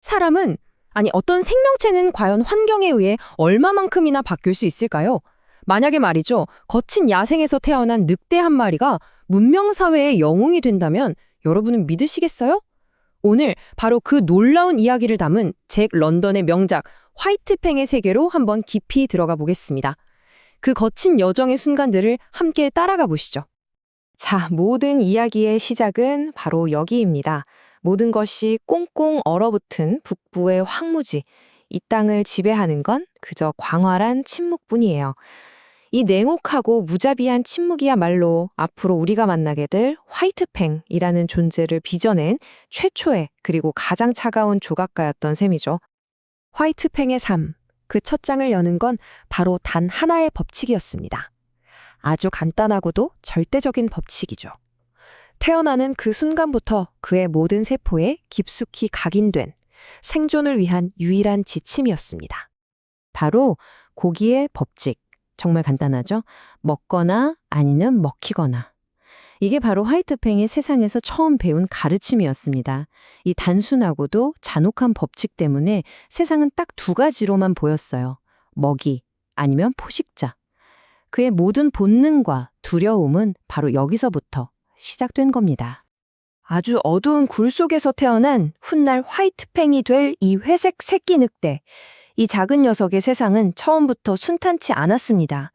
사람은, 아니 어떤 생명체는 과연 환경에 의해 얼마만큼이나 바뀔 수 있을까요? 만약에 말이죠, 거친 야생에서 태어난 늑대 한 마리가 문명사회의 영웅이 된다면 여러분은 믿으시겠어요? 오늘 바로 그 놀라운 이야기를 담은 잭 런던의 명작 화이트팽의 세계로 한번 깊이 들어가 보겠습니다. 그 거친 여정의 순간들을 함께 따라가 보시죠. 자, 모든 이야기의 시작은 바로 여기입니다. 모든 것이 꽁꽁 얼어붙은 북부의 황무지, 이 땅을 지배하는 건 그저 광활한 침묵뿐이에요. 이 냉혹하고 무자비한 침묵이야말로 앞으로 우리가 만나게 될 화이트팽이라는 존재를 빚어낸 최초의 그리고 가장 차가운 조각가였던 셈이죠. 화이트팽의 삶, 그 첫 장을 여는 건 바로 단 하나의 법칙이었습니다. 아주 간단하고도 절대적인 법칙이죠. 태어나는 그 순간부터 그의 모든 세포에 깊숙이 각인된 생존을 위한 유일한 지침이었습니다. 바로 고기의 법칙. 정말 간단하죠? 먹거나 아니면 먹히거나. 이게 바로 화이트팽이 세상에서 처음 배운 가르침이었습니다. 이 단순하고도 잔혹한 법칙 때문에 세상은 딱 두 가지로만 보였어요. 먹이 아니면 포식자. 그의 모든 본능과 두려움은 바로 여기서부터 시작된 겁니다. 아주 어두운 굴 속에서 태어난 훗날 화이트팽이 될 이 회색 새끼 늑대. 이 작은 녀석의 세상은 처음부터 순탄치 않았습니다.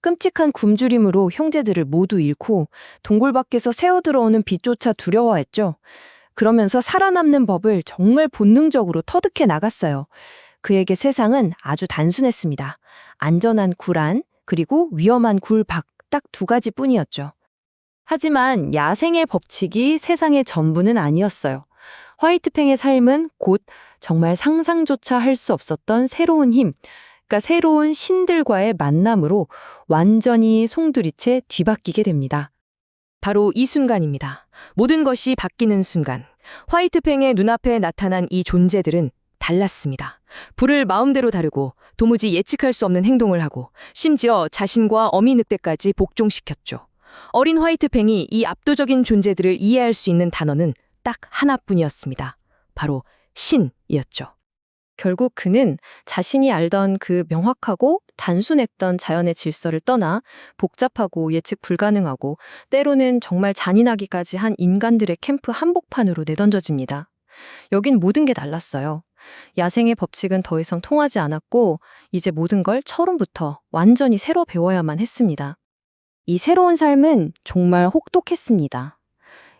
끔찍한 굶주림으로 형제들을 모두 잃고 동굴 밖에서 새어들어오는 빛조차 두려워했죠. 그러면서 살아남는 법을 정말 본능적으로 터득해 나갔어요. 그에게 세상은 아주 단순했습니다. 안전한 굴 안, 그리고 위험한 굴 밖, 딱 두 가지뿐이었죠. 하지만 야생의 법칙이 세상의 전부는 아니었어요. 화이트팽의 삶은 곧 정말 상상조차 할 수 없었던 새로운 힘, 그러니까 새로운 신들과의 만남으로 완전히 송두리째 뒤바뀌게 됩니다. 바로 이 순간입니다. 모든 것이 바뀌는 순간. 화이트팽의 눈앞에 나타난 이 존재들은 달랐습니다. 불을 마음대로 다루고 도무지 예측할 수 없는 행동을 하고 심지어 자신과 어미 늑대까지 복종시켰죠. 어린 화이트팽이 이 압도적인 존재들을 이해할 수 있는 단어는 딱 하나뿐이었습니다. 바로 신이었죠. 결국 그는 자신이 알던 그 명확하고 단순했던 자연의 질서를 떠나 복잡하고 예측 불가능하고 때로는 정말 잔인하기까지 한 인간들의 캠프 한복판으로 내던져집니다. 여긴 모든 게 달랐어요. 야생의 법칙은 더 이상 통하지 않았고 이제 모든 걸 처음부터 완전히 새로 배워야만 했습니다. 이 새로운 삶은 정말 혹독했습니다.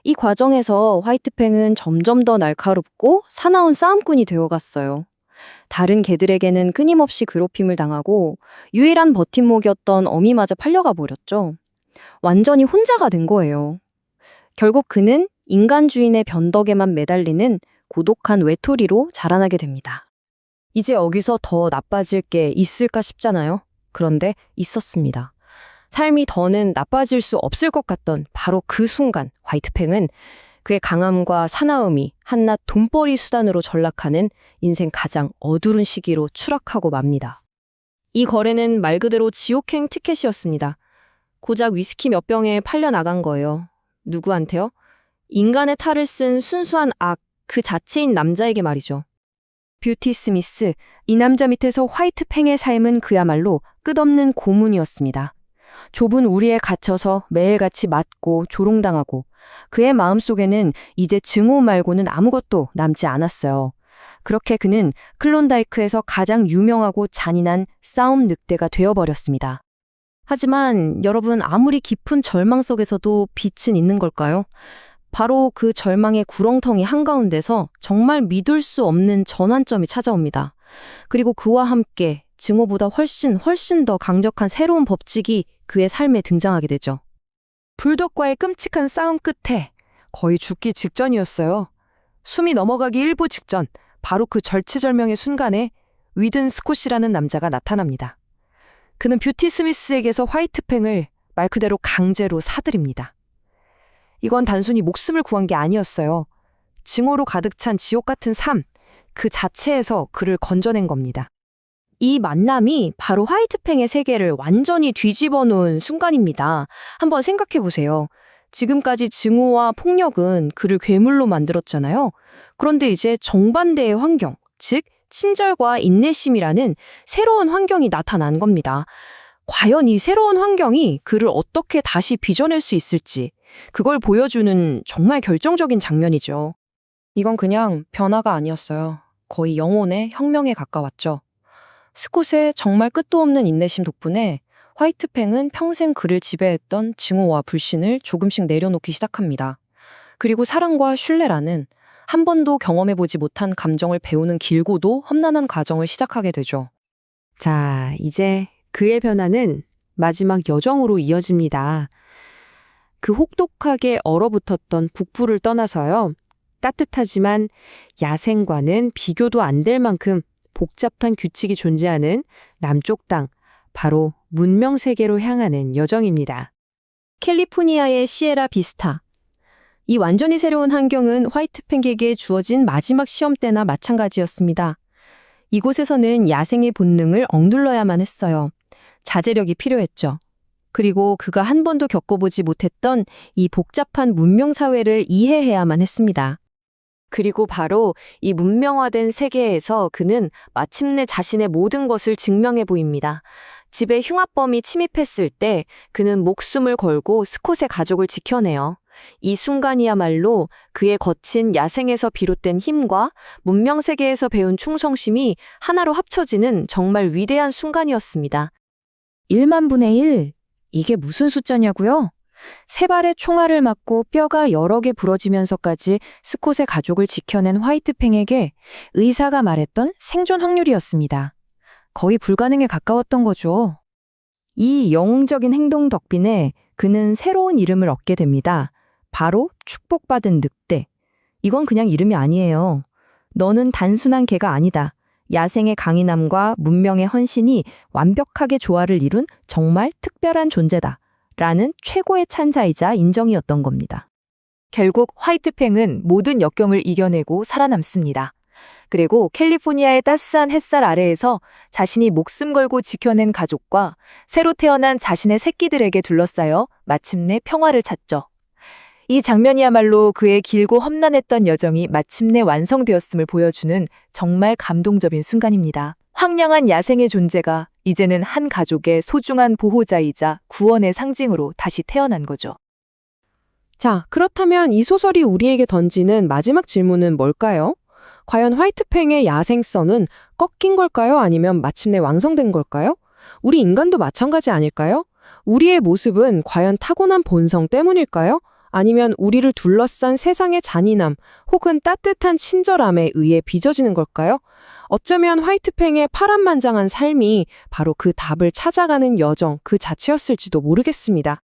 이 과정에서 화이트팽은 점점 더 날카롭고 사나운 싸움꾼이 되어갔어요. 다른 개들에게는 끊임없이 괴롭힘을 당하고 유일한 버팀목이었던 어미마저 팔려가 버렸죠. 완전히 혼자가 된 거예요. 결국 그는 인간 주인의 변덕에만 매달리는 고독한 외톨이로 자라나게 됩니다. 이제 여기서 더 나빠질 게 있을까 싶잖아요. 그런데 있었습니다. 삶이 더는 나빠질 수 없을 것 같던 바로 그 순간 화이트팽은 그의 강함과 사나움이 한낱 돈벌이 수단으로 전락하는 인생 가장 어두운 시기로 추락하고 맙니다. 이 거래는 말 그대로 지옥행 티켓이었습니다. 고작 위스키 몇 병에 팔려 나간 거예요. 누구한테요? 인간의 탈을 쓴 순수한 악, 그 자체인 남자에게 말이죠. 뷰티 스미스, 이 남자 밑에서 화이트팽의 삶은 그야말로 끝없는 고문이었습니다. 좁은 우리에 갇혀서 매일같이 맞고 조롱당하고 그의 마음속에는 이제 증오 말고는 아무것도 남지 않았어요. 그렇게 그는 클론다이크에서 가장 유명하고 잔인한 싸움 늑대가 되어버렸습니다. 하지만 여러분, 아무리 깊은 절망 속에서도 빛은 있는 걸까요? 바로 그 절망의 구렁텅이 한가운데서 정말 믿을 수 없는 전환점이 찾아옵니다. 그리고 그와 함께 증오보다 훨씬 더 강력한 새로운 법칙이 그의 삶에 등장하게 되죠. 불독과의 끔찍한 싸움 끝에 거의 죽기 직전이었어요. 숨이 넘어가기 일부 직전, 바로 그 절체절명의 순간에 위든 스콧이라는 남자가 나타납니다. 그는 뷰티 스미스에게서 화이트팽을 말 그대로 강제로 사들입니다. 이건 단순히 목숨을 구한 게 아니었어요. 증오로 가득 찬 지옥 같은 삶, 그 자체에서 그를 건져낸 겁니다. 이 만남이 바로 화이트팽의 세계를 완전히 뒤집어 놓은 순간입니다. 한번 생각해 보세요. 지금까지 증오와 폭력은 그를 괴물로 만들었잖아요. 그런데 이제 정반대의 환경, 즉 친절과 인내심이라는 새로운 환경이 나타난 겁니다. 과연 이 새로운 환경이 그를 어떻게 다시 빚어낼 수 있을지, 그걸 보여주는 정말 결정적인 장면이죠. 이건 그냥 변화가 아니었어요. 거의 영혼의 혁명에 가까웠죠. 스콧의 정말 끝도 없는 인내심 덕분에 화이트팽은 평생 그를 지배했던 증오와 불신을 조금씩 내려놓기 시작합니다. 그리고 사랑과 신뢰라는 한 번도 경험해보지 못한 감정을 배우는 길고도 험난한 과정을 시작하게 되죠. 자, 이제 그의 변화는 마지막 여정으로 이어집니다. 그 혹독하게 얼어붙었던 북부를 떠나서요. 따뜻하지만 야생과는 비교도 안 될 만큼 복잡한 규칙이 존재하는 남쪽 땅, 바로 문명 세계로 향하는 여정입니다. 캘리포니아의 시에라 비스타. 이 완전히 새로운 환경은 화이트팽에게 주어진 마지막 시험 때나 마찬가지였습니다. 이곳에서는 야생의 본능을 억눌러야만 했어요. 자제력이 필요했죠. 그리고 그가 한 번도 겪어보지 못했던 이 복잡한 문명 사회를 이해해야만 했습니다. 그리고 바로 이 문명화된 세계에서 그는 마침내 자신의 모든 것을 증명해 보입니다. 집에 흉악범이 침입했을 때 그는 목숨을 걸고 스콧의 가족을 지켜내요. 이 순간이야말로 그의 거친 야생에서 비롯된 힘과 문명 세계에서 배운 충성심이 하나로 합쳐지는 정말 위대한 순간이었습니다. 1만 분의 1? 이게 무슨 숫자냐고요? 세 발의 총알을 맞고 뼈가 여러 개 부러지면서까지 스콧의 가족을 지켜낸 화이트팽에게 의사가 말했던 생존 확률이었습니다. 거의 불가능에 가까웠던 거죠. 이 영웅적인 행동 덕분에 그는 새로운 이름을 얻게 됩니다. 바로 축복받은 늑대. 이건 그냥 이름이 아니에요. 너는 단순한 개가 아니다. 야생의 강인함과 문명의 헌신이 완벽하게 조화를 이룬 정말 특별한 존재다. 라는 최고의 찬사이자 인정이었던 겁니다. 결국 화이트팽은 모든 역경을 이겨내고 살아남습니다. 그리고 캘리포니아의 따스한 햇살 아래에서 자신이 목숨 걸고 지켜낸 가족과 새로 태어난 자신의 새끼들에게 둘러싸여 마침내 평화를 찾죠. 이 장면이야말로 그의 길고 험난했던 여정이 마침내 완성되었음을 보여주는 정말 감동적인 순간입니다. 황량한 야생의 존재가 이제는 한 가족의 소중한 보호자이자 구원의 상징으로 다시 태어난 거죠. 자, 그렇다면 이 소설이 우리에게 던지는 마지막 질문은 뭘까요? 과연 화이트팽의 야생성은 꺾인 걸까요? 아니면 마침내 완성된 걸까요? 우리 인간도 마찬가지 아닐까요? 우리의 모습은 과연 타고난 본성 때문일까요? 아니면 우리를 둘러싼 세상의 잔인함 혹은 따뜻한 친절함에 의해 빚어지는 걸까요? 어쩌면 화이트팽의 파란만장한 삶이 바로 그 답을 찾아가는 여정 그 자체였을지도 모르겠습니다.